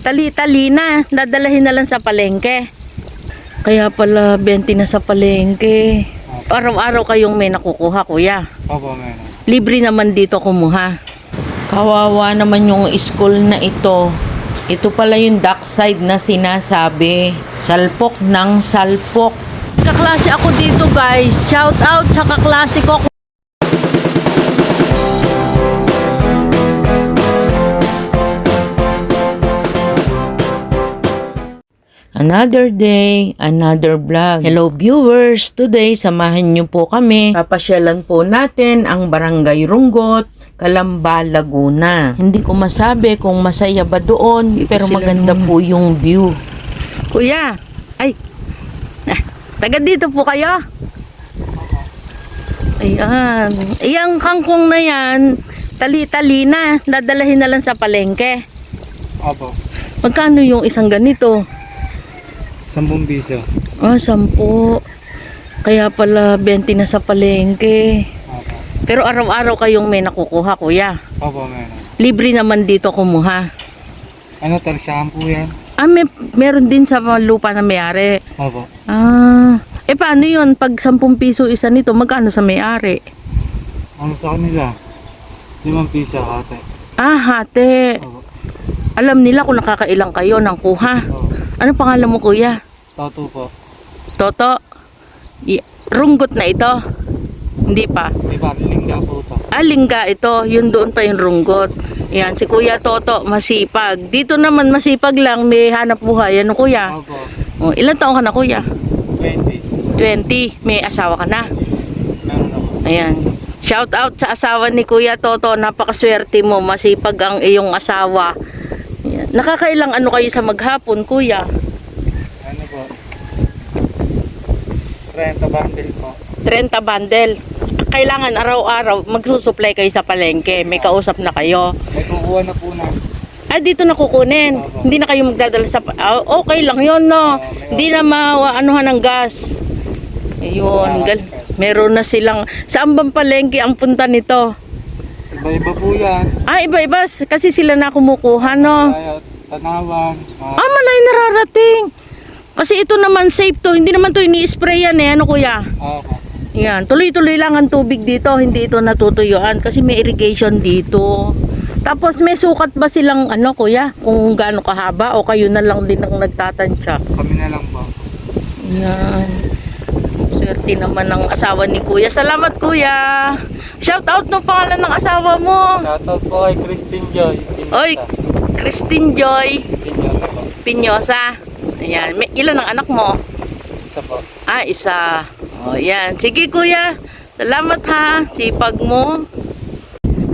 tali-tali na. Dadalahin na lang sa palengke. Kaya pala 20 na sa palengke. Araw-araw kayong may nakukuha, kuya. Opo, meron. Libre naman dito kumuha. Kawawa naman yung school na ito. Ito pala yung dockside na sinasabi. Salpok ng salpok. Kaklase ako dito, guys. Shout out sa kaklase ko. Another day, another vlog. Hello viewers! Today, samahan niyo po kami. Papasyalan po natin ang Barangay Runggot, Calamba, Laguna. Hindi ko masabi kung masaya ba doon, pero maganda po yung view. Kuya, taga dito po kayo? Ayan. Iyang kangkong na yan, tali-tali na. Dadalahin na lang sa palengke. Opo. Magkano yung isang ganito? 10 piso. 10. Kaya pala 20 na sa palengke. Opo. Pero araw-araw kayong may nakukuha, kuya. Opo, meron. Libre naman dito kumuha. Ano, tarsyahan po yan? Meron din sa lupa na may-ari. Opo. Paano yun? Pag 10 piso isa nito, magkano sa may-ari? Ano sa kanila? 5 piso hati. Hati. Opo. Alam nila kung nakakailang kayo ng kuha. Opo. Ano pangalan mo, kuya? Toto po. Toto? Runggot na ito? Hindi pa. Di ba, lingga po ito. Lingga ito. Yun doon pa yung runggot. Yan, si Kuya Toto, masipag. Dito naman masipag lang, may hanap buhay. Ano, kuya? Opo. Ilan taong ka na, kuya? 20. 20. May asawa ka na? Meron ako. Ayan. Shout out sa asawa ni Kuya Toto. Napakaswerte mo. Masipag ang iyong asawa. Ayan. Nakakailang ano kayo sa maghapon, kuya? Ano po? 30 bundle po. 30 bundle. Kailangan araw-araw magsusupply kayo sa palengke. May kausap na kayo. May kukuha na po na. Dito na kukunin. Hindi na kayo magdadala sa... okay lang yun, no? Hindi na maanuhan ng gas. Ayun. Meron na silang... Saan bang palengke ang punta nito? Iba-iba po yan. Iba-iba. Kasi sila na kumukuha, no? Tanawan. Malay nararating. Kasi ito naman safe to. Hindi naman to ini-spray yan eh. Ano, kuya? Opo. Yan. Tuloy-tuloy lang ang tubig dito. Hindi ito natutuyuan. Kasi may irrigation dito. Tapos may sukat ba silang ano, kuya? Kung gaano kahaba o kayo na lang din ang nagtatansya? Kami na lang po. Yan. Swerte naman ng asawa ni kuya. Salamat, kuya. Shout out no pangalan ng asawa mo. Shoutout po kay Christine Joy. Oy, Christine Joy Pinyosa po. Pinyosa. Ayan. Ilan ang anak mo? Isa po. Isa. Yan. Sige, kuya. Salamat ha. Sipag mo.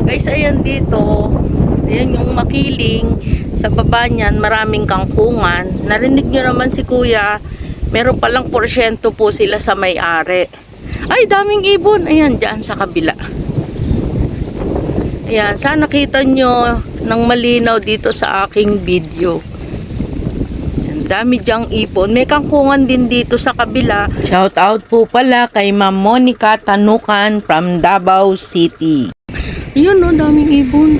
Guys, ayan dito. Ayan yung makiling. Sa baba niyan, maraming kangkungan. Narinig nyo naman si kuya. Meron palang porsyento po sila sa may-ari. Daming ibon. Ayan, dyan sa kabila. Ayan, sana nakita nyo ng malinaw dito sa aking video. Dami dyang ipon. May kangkungan din dito sa kabila. Shout out po pala kay Ma'am Monica Tanukan from Davao City. Yun, no, daming ibon.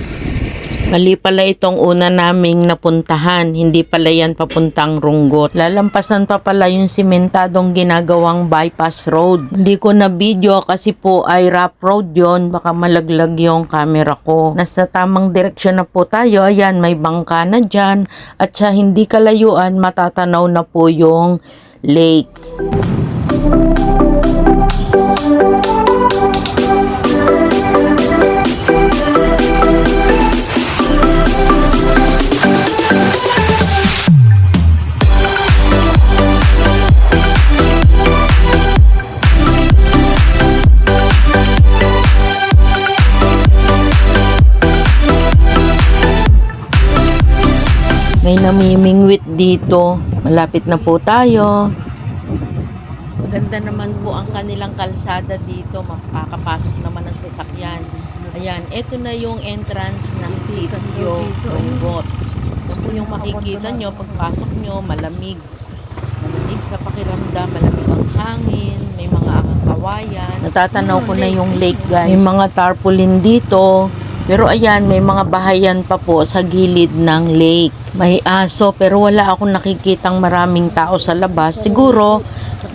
Mali pala itong una naming napuntahan. Hindi pala yan papuntang Runggot. Lalampasan pa pala yung simentadong ginagawang bypass road. Hindi ko na video kasi po ay rough road yon. Baka malaglag yung camera ko. Nasa tamang direksyon na po tayo. Ayan, may bangka na dyan. At sa hindi kalayuan, matatanaw na po yung lake. May namimingwit dito. Malapit na po tayo. Maganda naman po ang kanilang kalsada dito. Makakapasok naman ang sasakyan. Ayan, ito na yung entrance ng sitio Runggot. Ito po yung makikita nyo. Pagpasok nyo, malamig. Malamig sa pakiramdam. Malamig ang hangin. May mga kawayan. Natatanaw ko na yung lake, guys. May mga tarpaulin dito. Pero ayan, may mga bahayan pa po sa gilid ng lake. May aso pero wala akong nakikitang maraming tao sa labas. Siguro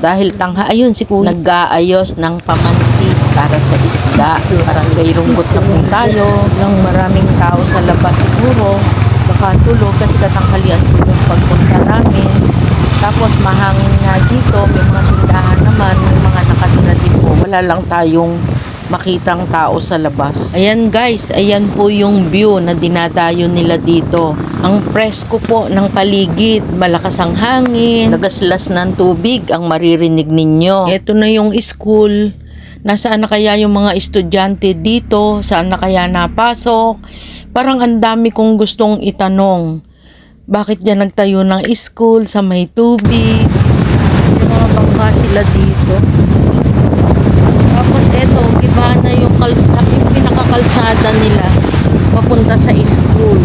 dahil ayun si Kuya nag-aayos ng pamanti para sa isda. Barangay Runggot na po tayo. Lang maraming tao sa labas siguro. Baka tulog kasi katanghalian po yung pagpunta namin. Tapos mahangin nga dito. May mga tindahan naman. May mga nakatira din po. Wala lang tayong makitang tao sa labas. Ayan guys, ayan po yung view na dinadayo nila dito. Ang presko po ng paligid, malakas ang hangin, lagaslas ng tubig ang maririnig ninyo. Ito na yung school. Nasaan na kaya yung mga estudyante dito? Saan na kaya napasok? Parang ang dami kong gustong itanong. Bakit dyan nagtayo ng school sa may tubig? Yung mga bangka sila dito. Tapos eto, iba na yung pinakakalsada nila papunta sa school.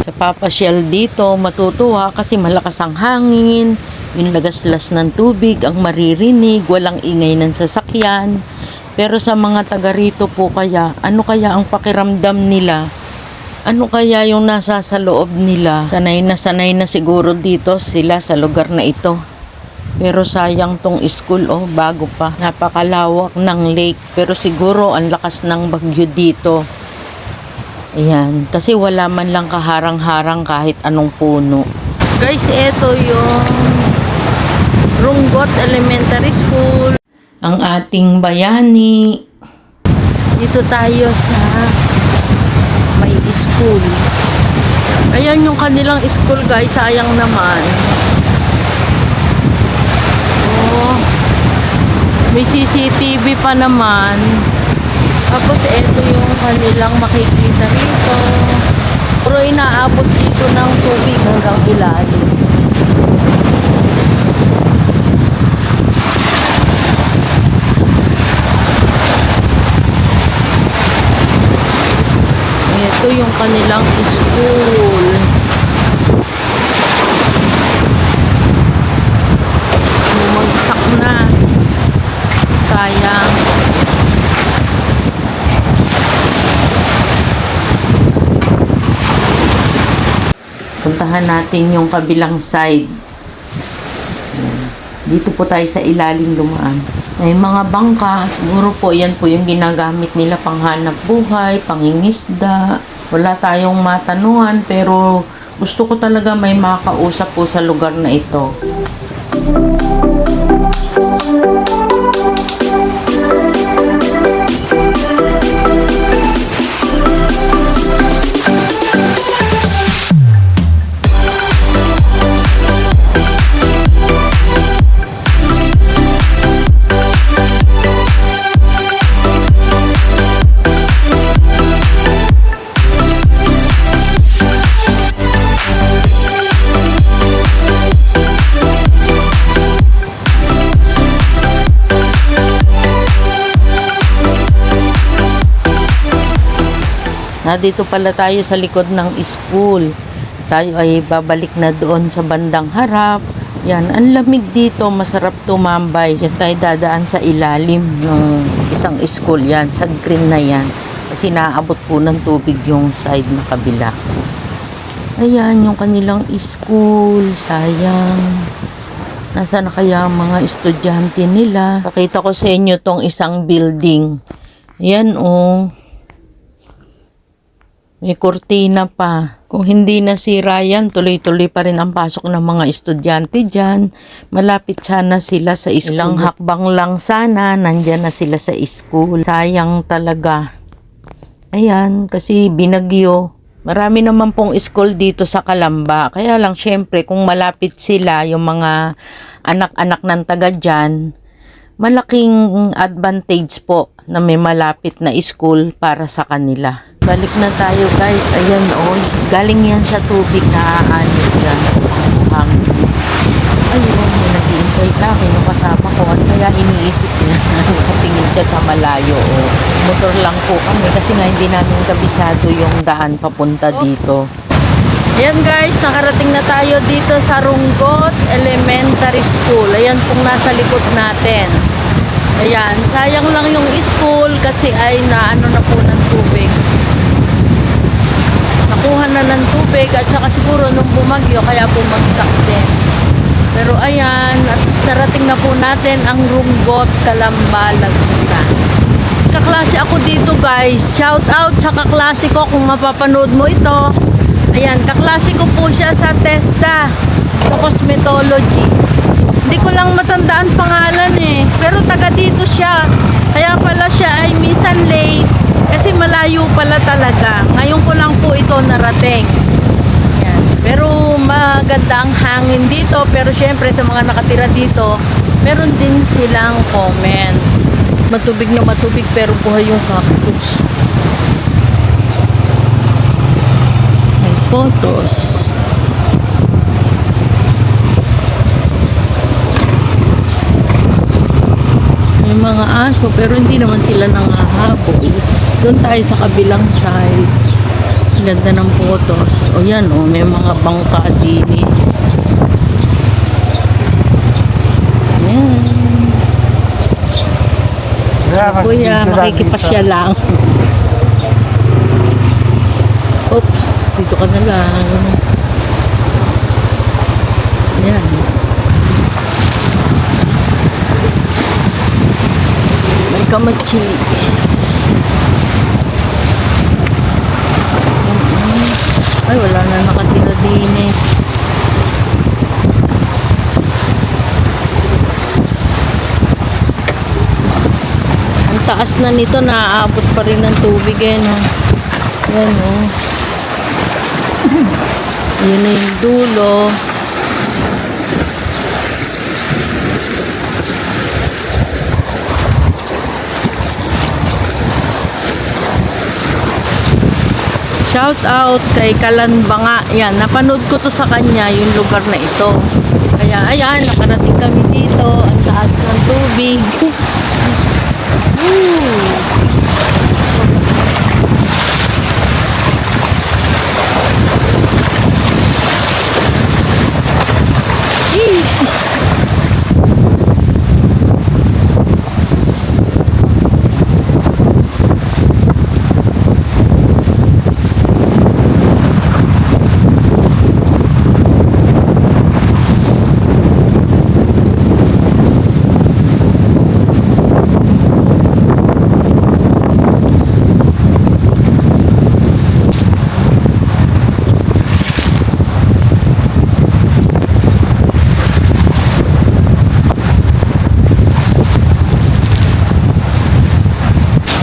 Sa papasyal dito, matutuwa kasi malakas ang hangin, yung lagaslas ng tubig ang maririnig, walang ingay ng sasakyan. Pero sa mga taga rito po kaya, ano kaya ang pakiramdam nila? Ano kaya yung nasa sa loob nila? Sanay na siguro dito sila sa lugar na ito. Pero sayang tong school, oh, bago pa. Napakalawak ng lake. Pero siguro ang lakas ng bagyo dito. Ayan, kasi wala man lang kaharang-harang kahit anong puno. Guys, ito yung Runggot Elementary School. Ang ating bayani. Dito tayo sa may school. Ayan yung kanilang school guys, sayang naman. Oh, may CCTV pa naman. Tapos ito yung kanilang makikita rito. Pero inaabot dito ng tubig hanggang ilalim. Ito yung kanilang school. Bumagsak na. Sayang. Puntahan natin yung kabilang side. Dito po tayo sa ilalim dumaan. May mga bangka, siguro po yan po yung ginagamit nila panghanap buhay, pangingisda. Wala tayong matanungan pero gusto ko talaga may makausap po sa lugar na ito. Dito pala tayo sa likod ng school. Tayo ay babalik na doon sa bandang harap. Yan, ang lamig dito, masarap tumambay. Yan tayo dadaan sa ilalim ng isang school yan, sa green na yan. Kasi naaabot po ng tubig yung side na kabila. Ayan, yung kanilang school, sayang. Nasaan na kaya ang mga estudyante nila? Pakita ko sa inyo tong isang building. Ayan, oh. May kurtina pa. Kung hindi nasira yan, tuloy-tuloy pa rin ang pasok ng mga estudyante dyan. Malapit sana sila sa school. Ilang hakbang lang sana, nandyan na sila sa school. Sayang talaga. Ayan, kasi binagyo. Marami naman pong school dito sa Calamba. Kaya lang, syempre, kung malapit sila, yung mga anak-anak ng taga dyan, malaking advantage po na may malapit na school para sa kanila. Balik na tayo guys. Ayan oh. Galing yan sa tubig na aanit dyan. Ayun, may nag-iintay sa akin yung kasama ko. At kaya iniisip niya. Nakatingin siya sa malayo. Oh. Motor lang po kami kasi nga hindi namin kabisado yung daan papunta dito. Ayan guys, nakarating na tayo dito sa Runggot Elementary School. Ayan pong nasa likod natin. Ayan, sayang lang yung school kasi ay naano na po ng tubig. Nakuha na ng tubig at saka siguro nung bumagyo kaya bumagsak din. Pero ayan, at least narating na po natin ang Runggot, Calamba, Laguna. Kaklase ako dito guys. Shout out sa kaklase ko kung mapapanood mo ito. Ayan, kaklase ko po siya sa TESDA, sa cosmetology. Hindi ko lang matandaan pangalan eh. Pero taga dito siya. Kaya pala siya ay minsan late. Kasi malayo pala talaga. Ngayon ko lang po ito narating. Yan. Pero maganda ang hangin dito. Pero syempre sa mga nakatira dito, meron din silang comment. Matubig na matubig pero buhay yung cactus. May photos. May mga aso pero hindi naman sila nangahabol. Doon tayo sa kabilang side. Ganda ng photos. O yan o, may mga bangka din eh. Ayan. Kuya, makikipasya lang. Oops, dito ka na lang. Ayan. May kamatsili. Ay, wala na nakatira din eh. Ang taas na nito, naaabot pa rin ng tubig eh, no? Yan, no? Yun na yung dulo. Shout out kay Kalanbanga. Yan, napanood ko to sa kanya, yung lugar na ito. Kaya, ayan, nakarating kami dito. Ang taas ng tubig. Woo! Eesh!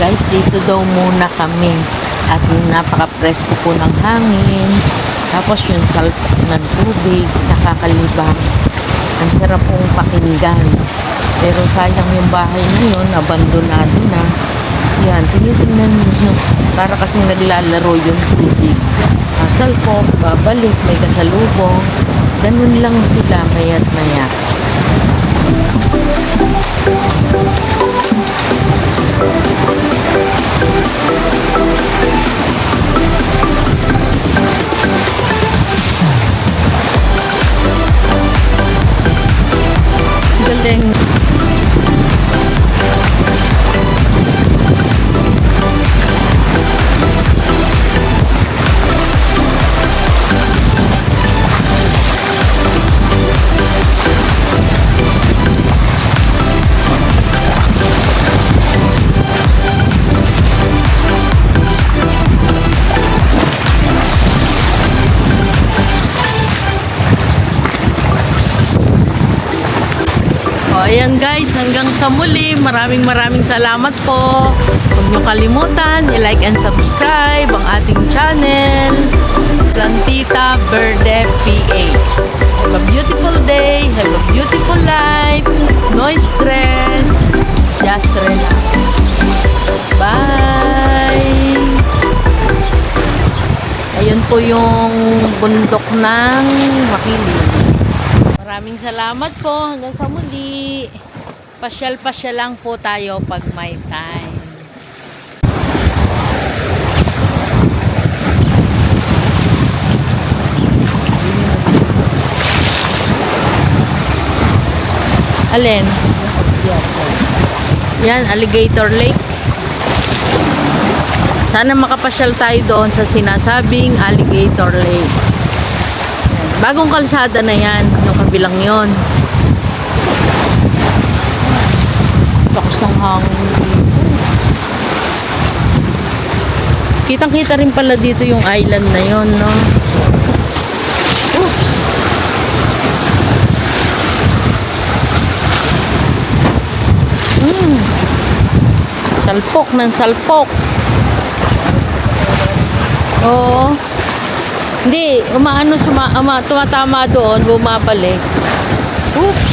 Guys, dito daw muna kami at napaka-presko po ng hangin, tapos yung salpak ng tubig, nakakalibang. Ang sarap pong pakinggan, pero sayang yung bahay na yun, abandonado na. Yan, tinitingnan nyo, para kasing naglalaro yung tubig. Salpok, babalik, may kasalubong, ganun lang sila maya't maya. Galing. Ayan guys, hanggang sa muli. Maraming salamat po. Huwag niyo kalimutan i-like and subscribe ang ating channel, Plantita Verde PH. Have a beautiful day, have a beautiful life, no stress, just relax. Bye! Ayun po yung bundok ng Makiling. Maraming salamat po. Hanggang sa muli. Pasyal-pasyal lang po tayo pag may time. Alin? Yan, Alligator Lake. Sana makapasyal tayo doon sa sinasabing Alligator Lake. Yan. Bagong kalsada na yan, yung kabilang yon. Bakas ng hangin dito. Kitang-kita rin pala dito yung island na yon, no? Oops! Salpok ng salpok. Oo. Hindi, tumatama doon, bumabalik. Oops.